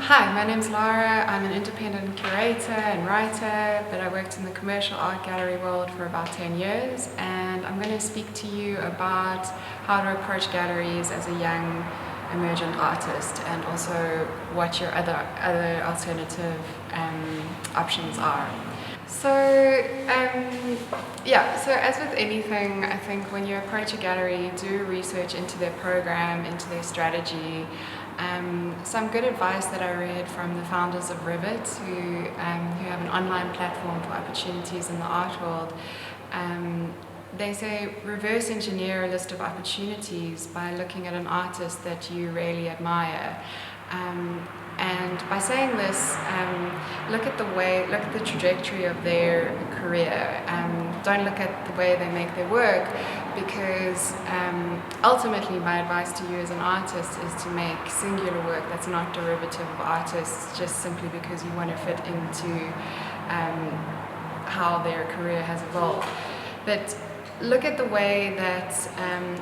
Hi, my name's Lara. I'm an independent curator and writer, but I worked in the commercial art gallery world for about 10 years, and I'm going to speak to you about how to approach galleries as a young emergent artist, and also what your other alternative options are. So as with anything, I think when you approach a gallery, do research into their program, into their strategy. Some good advice that I read from the founders of Rivet, who have an online platform for opportunities in the art world. They say reverse engineer a list of opportunities by looking at an artist that you really admire. And by saying this, look at the trajectory of their career. Don't look at the way they make their work, because ultimately my advice to you as an artist is to make singular work that's not derivative of artists just simply because you want to fit into how their career has evolved. But look at the way that,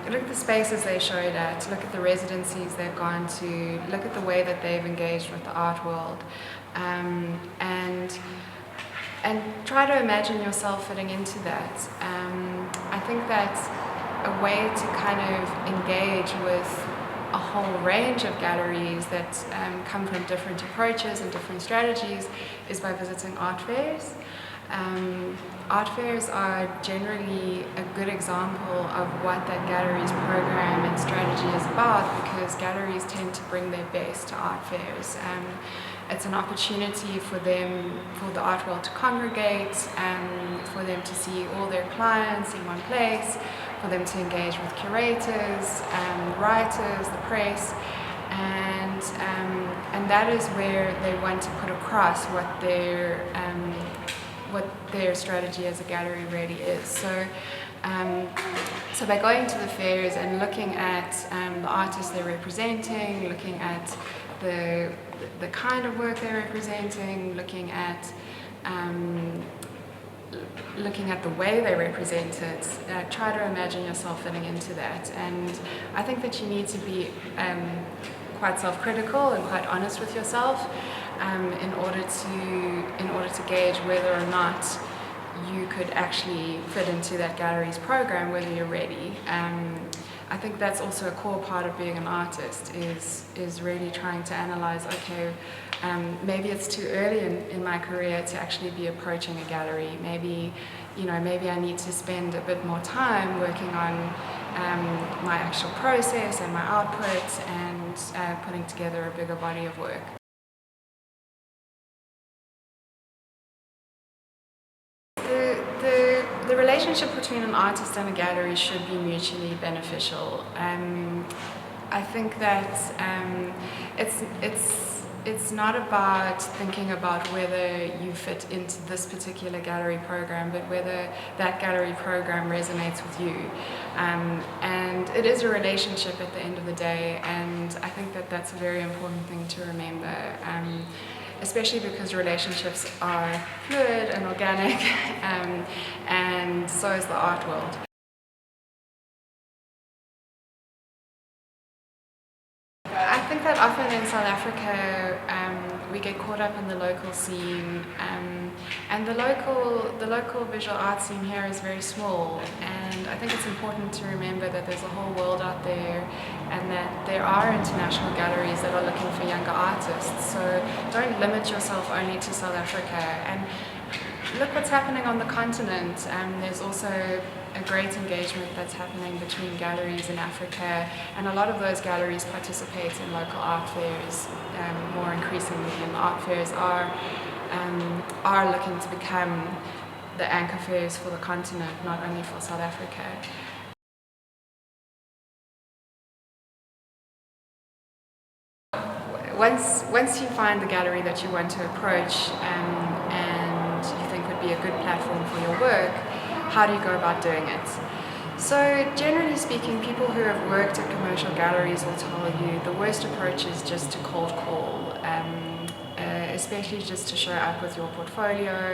look at the spaces they showed at, look at the residencies they've gone to, look at the way that they've engaged with the art world, and try to imagine yourself fitting into that. I think that a way to kind of engage with a whole range of galleries that come from different approaches and different strategies is by visiting art fairs. Art fairs are generally a good example of what that gallery's program and strategy is about, because galleries tend to bring their best to art fairs. It's an opportunity for the art world to congregate, for them to see all their clients in one place, for them to engage with curators, writers, the press, and that is where they want to put across what their strategy as a gallery really is. So by going to the fairs and looking at the artists they're representing, looking at the kind of work they're representing, looking at the way they represent it, try to imagine yourself fitting into that. And I think that you need to be quite self-critical and quite honest with yourself in order to gauge whether or not you could actually fit into that gallery's program, whether you're ready. I think that's also a core part of being an artist, is really trying to analyze, okay, maybe it's too early in my career to actually be approaching a gallery. Maybe I need to spend a bit more time working on my actual process and my output, and putting together a bigger body of work. The relationship between an artist and a gallery should be mutually beneficial. I think that it's not about thinking about whether you fit into this particular gallery program, but whether that gallery program resonates with you. And it is a relationship at the end of the day, and I think that that's a very important thing to remember. Especially because relationships are fluid and organic, and so is the art world. I think that often in South Africa we get caught up in the local scene, and the local visual art scene here is very small, and I think it's important to remember that there's a whole world out there, and that there are international galleries that are looking for younger artists. So don't limit yourself only to South Africa, and look what's happening on the continent. There's also a great engagement that's happening between galleries in Africa, and a lot of those galleries participate in local art fairs more increasingly, and art fairs are looking to become the anchor fairs for the continent, not only for South Africa. Once you find the gallery that you want to approach and you think would be a good platform for your work, how do you go about doing it? So generally speaking, people who have worked at commercial galleries will tell you the worst approach is just to cold call, especially just to show up with your portfolio,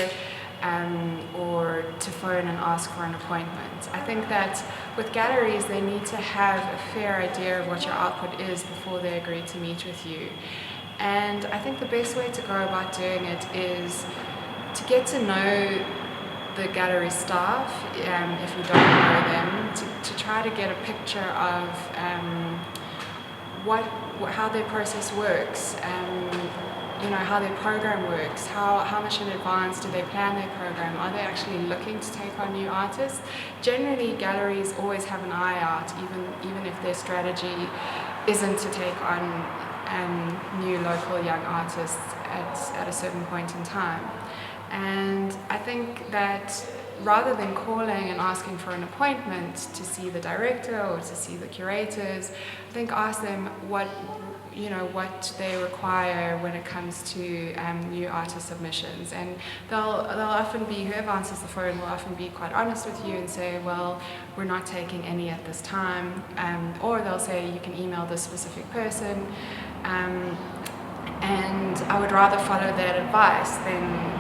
or to phone and ask for an appointment. I think that with galleries, they need to have a fair idea of what your output is before they agree to meet with you. And I think the best way to go about doing it is to get to know the gallery staff, if you don't know them, to try to get a picture of how their process works, how their program works, how much in advance do they plan their program, are they actually looking to take on new artists. Generally, galleries always have an eye out, even if their strategy isn't to take on new local young artists at a certain point in time. And I think that rather than calling and asking for an appointment to see the director or to see the curators, I think ask them what they require when it comes to new artist submissions. And they'll often be, whoever answers the phone will often be quite honest with you and say, well, we're not taking any at this time, or they'll say you can email this specific person. And I would rather follow that advice than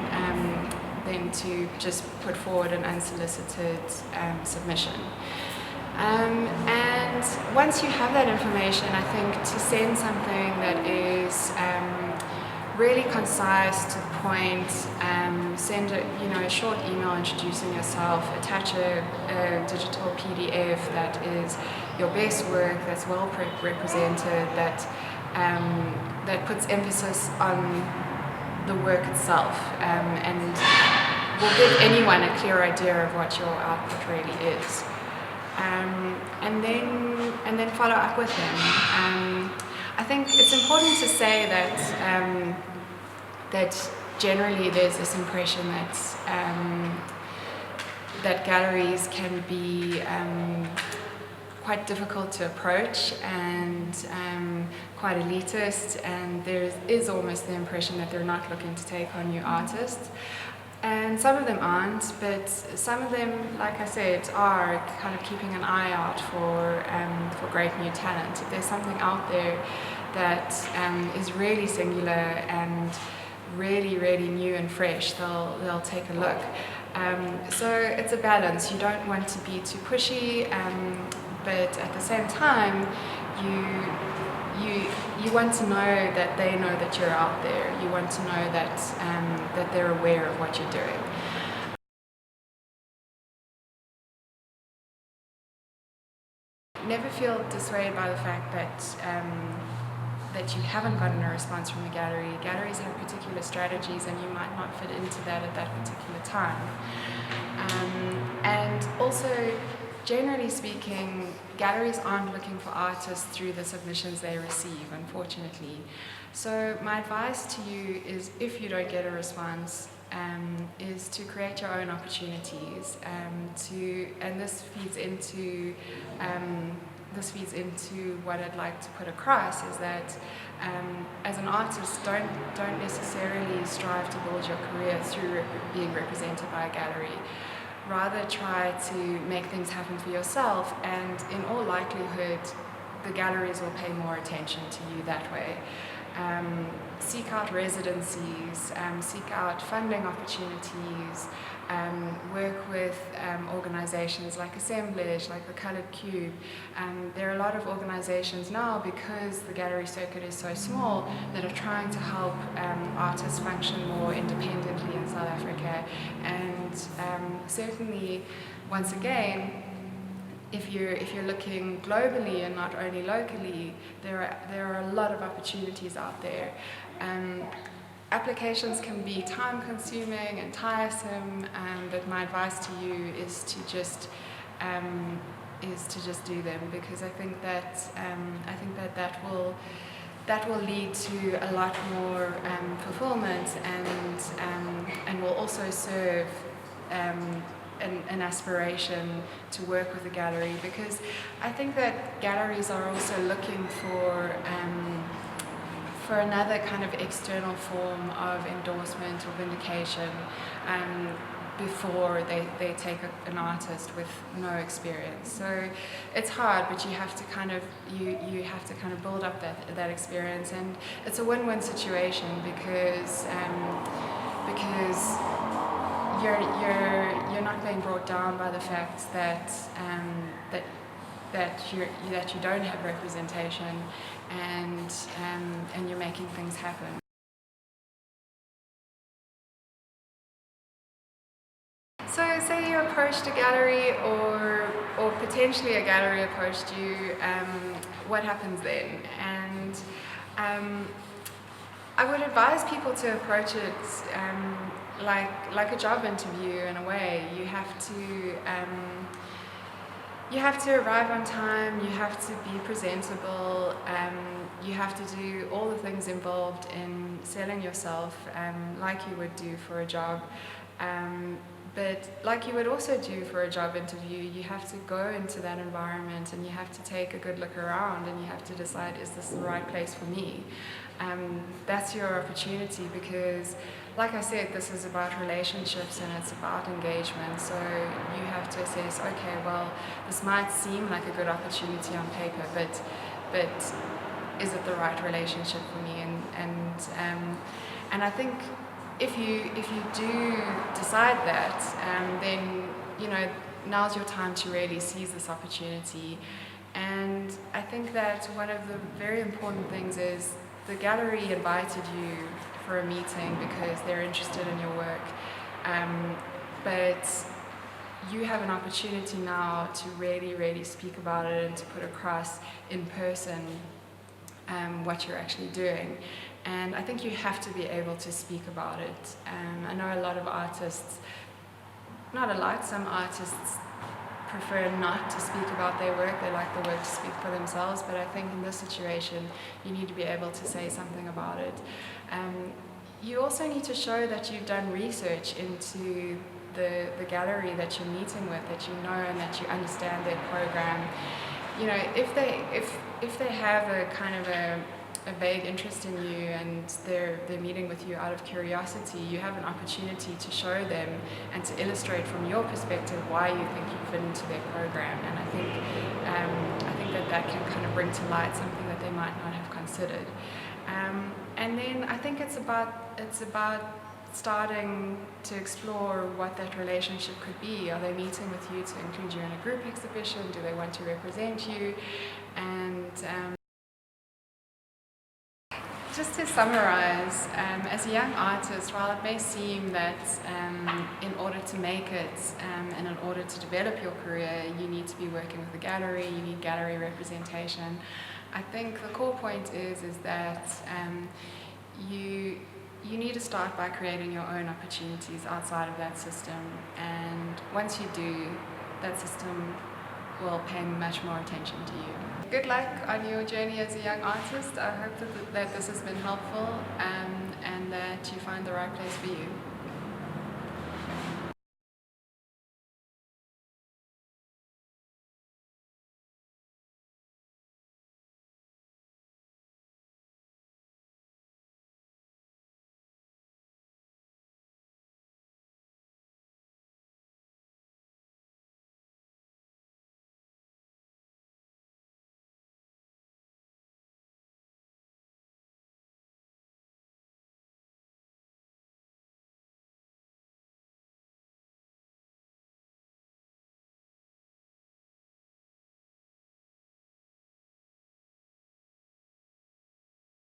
to just put forward an unsolicited submission. And once you have that information, I think to send something that is really concise, to the point, send a short email introducing yourself, attach a digital PDF that is your best work, that's well represented, that puts emphasis on the work itself, and will give anyone a clear idea of what your output really is. And then follow up with them. I think it's important to say that generally there's this impression that galleries can be quite difficult to approach and quite elitist, and there is almost the impression that they're not looking to take on new artists. And some of them aren't, but some of them, like I said, are kind of keeping an eye out for great new talent. If there's something out there that is really singular and really, really new and fresh, they'll take a look. So it's a balance. You don't want to be too pushy, but at the same time, you want to know that they know that you're out there. You want to know that they're aware of what you're doing. Never feel dissuaded by the fact that you haven't gotten a response from the gallery. Galleries have particular strategies, and you might not fit into that at that particular time. And also, generally speaking, galleries aren't looking for artists through the submissions they receive, unfortunately. So my advice to you is, if you don't get a response, is to create your own opportunities. And this feeds into what I'd like to put across, is that as an artist, don't necessarily strive to build your career through being represented by a gallery. Rather try to make things happen for yourself, and in all likelihood the galleries will pay more attention to you that way. Seek out residencies, seek out funding opportunities, work with organizations like Assemblage, like the Coloured Cube. There are a lot of organizations now, because the gallery circuit is so small, that are trying to help artists function more independently in South Africa. And certainly, once again, if you're looking globally and not only locally, there are a lot of opportunities out there. Applications can be time-consuming and tiresome, but my advice to you is to just do them, because I think that will lead to a lot more fulfillment, and will also serve an aspiration to work with a gallery, because I think that galleries are also looking for another kind of external form of endorsement or vindication before they take an artist with no experience. So it's hard, but you have to kind of build up that experience, and it's a win-win situation, because you're not being brought down by the fact that that you don't have representation, and you're making things happen. So say you approached a gallery, or potentially a gallery approached you, what happens then? And I would advise people to approach it like a job interview in a way. You have to arrive on time, you have to be presentable, you have to do all the things involved in selling yourself, like you would do for a job. But like you would also do for a job interview, you have to go into that environment and you have to take a good look around and you have to decide, is this the right place for me? That's your opportunity, because like I said, this is about relationships and it's about engagement. So you have to assess, okay, well, this might seem like a good opportunity on paper, but is it the right relationship for me? And I think if you do decide that, then now's your time to really seize this opportunity. And I think that one of the very important things is the gallery invited you for a meeting because they're interested in your work, but you have an opportunity now to really speak about it and to put across in person what you're actually doing. And I think you have to be able to speak about it. I know a lot of artists, not a lot, some artists prefer not to speak about their work. They like the work to speak for themselves, but I think in this situation you need to be able to say something about it. You also need to show that you've done research into the gallery that you're meeting with, that you know and that you understand their program. If they have a kind of a vague interest in you and they're meeting with you out of curiosity, you have an opportunity to show them and to illustrate from your perspective why you think you fit into their program. And I think that can kind of bring to light something that they might not have considered. And then I think it's about starting to explore what that relationship could be. Are they meeting with you to include you in a group exhibition? Do they want to represent you? And just to summarize, as a young artist, while it may seem that in order to make it and in order to develop your career, you need to be working with a gallery, you need gallery representation, I think the core point is that you need to start by creating your own opportunities outside of that system. And once you do, that system will pay much more attention to you. Good luck on your journey as a young artist. I hope that this has been helpful and that you find the right place for you.